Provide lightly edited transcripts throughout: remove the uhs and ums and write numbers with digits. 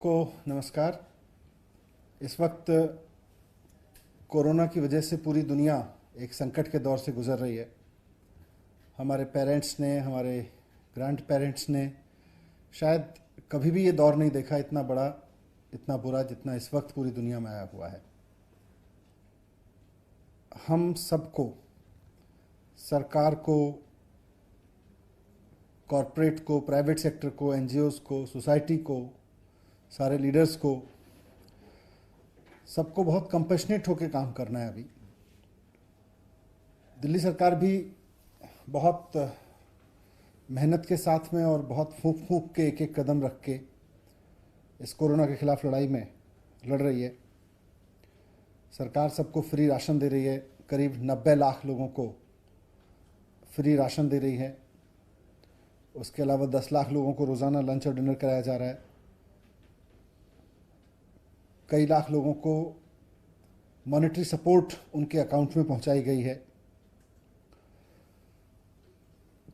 को नमस्कार। इस वक्त कोरोना की वजह से पूरी दुनिया एक संकट के दौर से गुजर रही है। हमारे पेरेंट्स ने, हमारे ग्रैंड पेरेंट्स ने शायद कभी भी ये दौर नहीं देखा इतना बड़ा, इतना बुरा जितना इस वक्त पूरी दुनिया में आया हुआ है। हम सबको, सरकार को, कॉरपोरेट को, प्राइवेट सेक्टर को, एनजीओज़ को, सोसाइटी को, सारे लीडर्स को, सबको बहुत कंपैशनेट होकर काम करना है। अभी दिल्ली सरकार भी बहुत मेहनत के साथ में और बहुत फूंक फूंक के एक एक कदम रख के इस कोरोना के खिलाफ लड़ाई में लड़ रही है। सरकार सबको फ्री राशन दे रही है, करीब 90 लाख लोगों को फ्री राशन दे रही है। उसके अलावा 10 लाख लोगों को रोज़ाना लंच और डिनर कराया जा रहा है। कई लाख लोगों को मॉनेटरी सपोर्ट उनके अकाउंट में पहुंचाई गई है।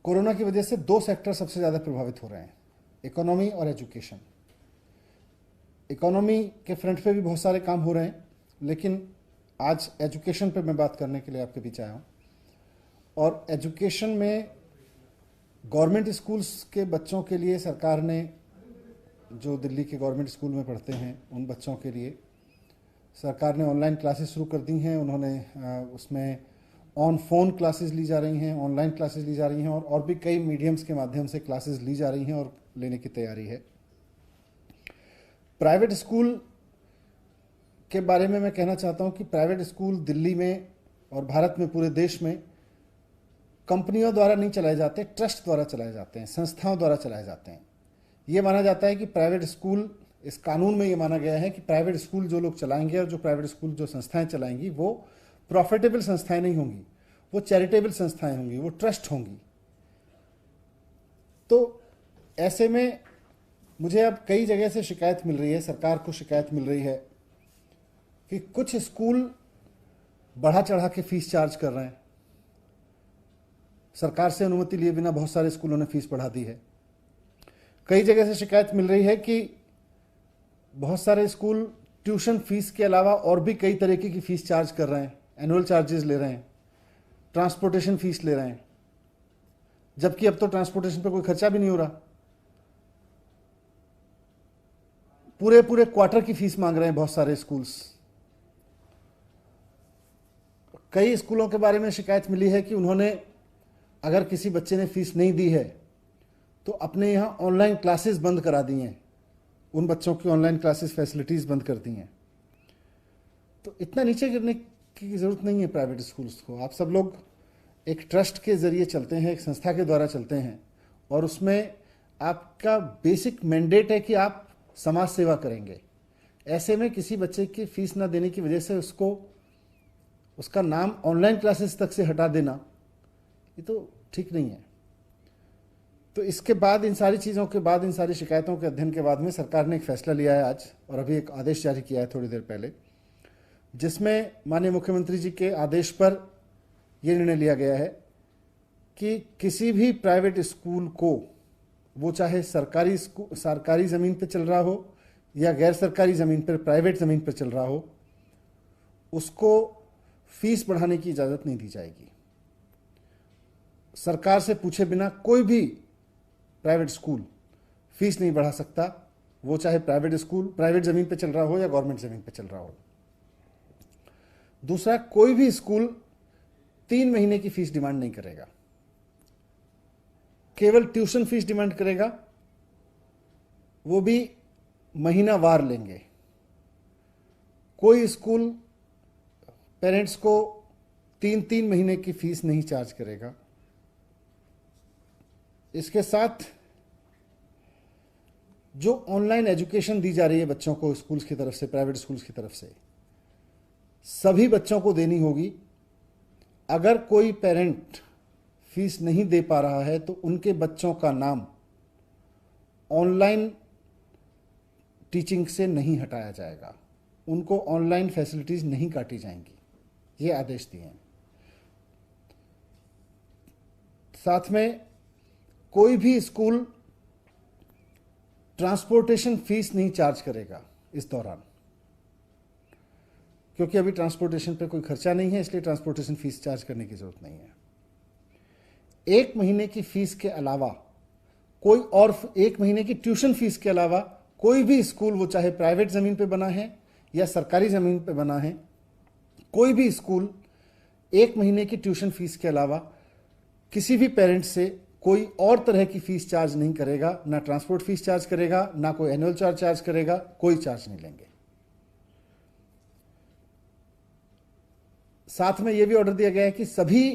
कोरोना की वजह से दो सेक्टर सबसे ज़्यादा प्रभावित हो रहे हैं, इकोनॉमी और एजुकेशन। इकोनॉमी के फ्रंट पे भी बहुत सारे काम हो रहे हैं, लेकिन आज एजुकेशन पे मैं बात करने के लिए आपके बीच आया हूँ। और एजुकेशन में गवर्नमेंट स्कूल्स के बच्चों के लिए सरकार ने, जो दिल्ली के गवर्नमेंट स्कूल में पढ़ते हैं उन बच्चों के लिए सरकार ने ऑनलाइन क्लासेस शुरू कर दी हैं। उन्होंने उसमें ऑन फोन क्लासेस ली जा रही हैं, ऑनलाइन क्लासेस ली जा रही हैं और भी कई मीडियम्स के माध्यम से क्लासेस ली जा रही हैं और लेने की तैयारी है। प्राइवेट स्कूल के बारे में मैं कहना चाहता हूं कि प्राइवेट स्कूल दिल्ली में और भारत में, पूरे देश में कंपनियों द्वारा नहीं चलाए जाते, ट्रस्ट द्वारा चलाए जाते हैं, संस्थाओं द्वारा चलाए जाते हैं। ये माना जाता है कि प्राइवेट स्कूल, इस कानून में ये माना गया है कि प्राइवेट स्कूल जो लोग चलाएंगे और जो प्राइवेट स्कूल जो संस्थाएं चलाएंगी वो प्रॉफिटेबल संस्थाएं नहीं होंगी, वो चैरिटेबल संस्थाएं होंगी, वो ट्रस्ट होंगी। तो ऐसे में मुझे अब कई जगह से शिकायत मिल रही है, सरकार को शिकायत मिल रही है कि कुछ स्कूल बढ़ा चढ़ा के फीस चार्ज कर रहे हैं। सरकार से अनुमति लिए बिना बहुत सारे स्कूलों ने फीस बढ़ा दी है। कई जगह से शिकायत मिल रही है कि बहुत सारे स्कूल ट्यूशन फीस के अलावा और भी कई तरीके की फीस चार्ज कर रहे हैं, एनुअल चार्जेस ले रहे हैं, ट्रांसपोर्टेशन फीस ले रहे हैं, जबकि अब तो ट्रांसपोर्टेशन पे कोई खर्चा भी नहीं हो रहा। पूरे पूरे क्वार्टर की फीस मांग रहे हैं बहुत सारे स्कूल्स। कई स्कूलों के बारे में शिकायत मिली है कि उन्होंने, अगर किसी बच्चे ने फीस नहीं दी है तो अपने यहाँ ऑनलाइन क्लासेस बंद करा दी हैं, उन बच्चों की ऑनलाइन क्लासेस फैसिलिटीज़ बंद कर दी हैं। तो इतना नीचे गिरने की ज़रूरत नहीं है प्राइवेट स्कूल्स को। आप सब लोग एक ट्रस्ट के ज़रिए चलते हैं, एक संस्था के द्वारा चलते हैं, और उसमें आपका बेसिक मैंडेट है कि आप समाज सेवा करेंगे। ऐसे में किसी बच्चे की फीस ना देने की वजह से उसको, उसका नाम ऑनलाइन क्लासेस तक से हटा देना, ये तो ठीक नहीं है। तो इसके बाद, इन सारी चीज़ों के बाद, इन सारी शिकायतों के अध्ययन के बाद में सरकार ने एक फैसला लिया है आज, और अभी एक आदेश जारी किया है थोड़ी देर पहले, जिसमें माननीय मुख्यमंत्री जी के आदेश पर यह निर्णय लिया गया है कि किसी भी प्राइवेट स्कूल को, वो चाहे सरकारी ज़मीन पर चल रहा हो या गैर सरकारी ज़मीन पर, प्राइवेट ज़मीन पर चल रहा हो, उसको फीस बढ़ाने की इजाज़त नहीं दी जाएगी। सरकार से पूछे बिना कोई भी प्राइवेट स्कूल फीस नहीं बढ़ा सकता, वो चाहे प्राइवेट स्कूल प्राइवेट ज़मीन पे चल रहा हो या गवर्नमेंट ज़मीन पे चल रहा हो। दूसरा, कोई भी स्कूल 3 महीने की फीस डिमांड नहीं करेगा, केवल ट्यूशन फीस डिमांड करेगा, वो भी महीनावार लेंगे। कोई स्कूल पेरेंट्स को 3-3 महीने की फीस नहीं चार्ज करेगा। इसके साथ जो ऑनलाइन एजुकेशन दी जा रही है बच्चों को स्कूल्स की तरफ से, प्राइवेट स्कूल्स की तरफ से, सभी बच्चों को देनी होगी। अगर कोई पेरेंट फीस नहीं दे पा रहा है तो उनके बच्चों का नाम ऑनलाइन टीचिंग से नहीं हटाया जाएगा, उनको ऑनलाइन फैसिलिटीज नहीं काटी जाएंगी, ये आदेश दिए हैं। साथ में कोई भी स्कूल ट्रांसपोर्टेशन फीस नहीं चार्ज करेगा इस दौरान, क्योंकि अभी ट्रांसपोर्टेशन पे कोई खर्चा नहीं है, इसलिए ट्रांसपोर्टेशन फीस चार्ज करने की जरूरत नहीं है। 1 महीने की फीस के अलावा कोई और 1 महीने की ट्यूशन फीस के अलावा कोई भी स्कूल, वो चाहे प्राइवेट ज़मीन पे बना है या सरकारी ज़मीन पे बना है, कोई भी स्कूल 1 महीने की ट्यूशन फीस के अलावा किसी भी पेरेंट से कोई और तरह की फीस चार्ज नहीं करेगा, ना ट्रांसपोर्ट फीस चार्ज करेगा, ना कोई एनुअल चार्ज करेगा, कोई चार्ज नहीं लेंगे। साथ में यह भी ऑर्डर दिया गया है कि सभी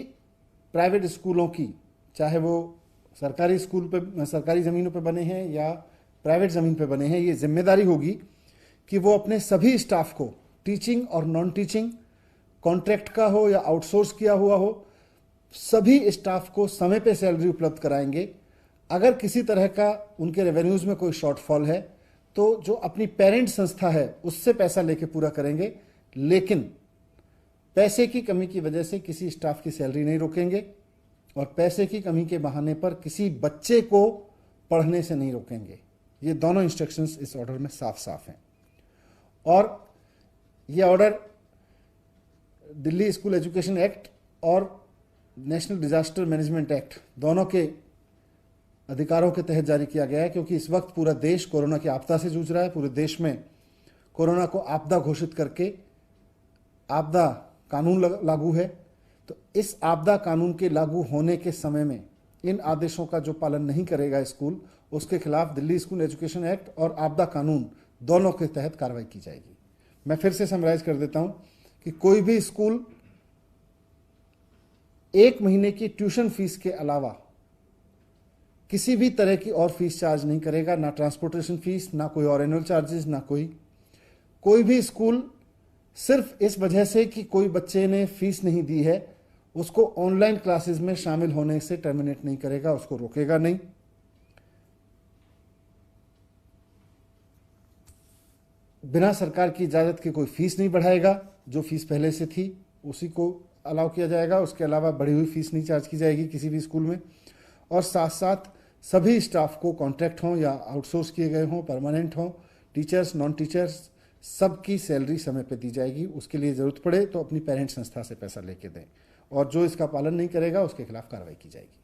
प्राइवेट स्कूलों की, चाहे वो सरकारी स्कूल पे, सरकारी ज़मीनों पे बने हैं या प्राइवेट ज़मीन पे बने हैं, ये जिम्मेदारी होगी कि वो अपने सभी स्टाफ को, टीचिंग और नॉन टीचिंग, कॉन्ट्रैक्ट का हो या आउटसोर्स किया हुआ हो, सभी स्टाफ को समय पे सैलरी उपलब्ध कराएंगे। अगर किसी तरह का उनके रेवेन्यूज़ में कोई शॉर्टफॉल है तो जो अपनी पेरेंट संस्था है उससे पैसा लेके पूरा करेंगे, लेकिन पैसे की कमी की वजह से किसी स्टाफ की सैलरी नहीं रोकेंगे और पैसे की कमी के बहाने पर किसी बच्चे को पढ़ने से नहीं रोकेंगे। ये दोनों इंस्ट्रक्शंस इस ऑर्डर में साफ साफ हैं। और ये order Delhi school education act और नेशनल डिजास्टर मैनेजमेंट एक्ट दोनों के अधिकारों के तहत जारी किया गया है, क्योंकि इस वक्त पूरा देश कोरोना की आपदा से जूझ रहा है। पूरे देश में कोरोना को आपदा घोषित करके आपदा कानून लागू है। तो इस आपदा कानून के लागू होने के समय में इन आदेशों का जो पालन नहीं करेगा स्कूल, उसके खिलाफ दिल्ली स्कूल एजुकेशन एक्ट और आपदा कानून दोनों के तहत कार्रवाई की जाएगी। मैं फिर से समराइज कर देता हूं कि कोई भी स्कूल 1 महीने की ट्यूशन फीस के अलावा किसी भी तरह की और फीस चार्ज नहीं करेगा, ना ट्रांसपोर्टेशन फीस, ना कोई और एनुअल चार्जेस, ना कोई भी स्कूल सिर्फ इस वजह से कि कोई बच्चे ने फीस नहीं दी है उसको ऑनलाइन क्लासेस में शामिल होने से टर्मिनेट नहीं करेगा, उसको रोकेगा नहीं। बिना सरकार की इजाज़त के कोई फीस नहीं बढ़ाएगा, जो फीस पहले से थी उसी को अलाउ किया जाएगा, उसके अलावा बढ़ी हुई फीस नहीं चार्ज की जाएगी किसी भी स्कूल में। और साथ साथ सभी स्टाफ को, कॉन्ट्रैक्ट हों या आउटसोर्स किए गए हों, परमानेंट हों, टीचर्स, नॉन टीचर्स, सबकी सैलरी समय पे दी जाएगी। उसके लिए ज़रूरत पड़े तो अपनी पेरेंट संस्था से पैसा लेके दें, और जो इसका पालन नहीं करेगा उसके खिलाफ कार्रवाई की जाएगी।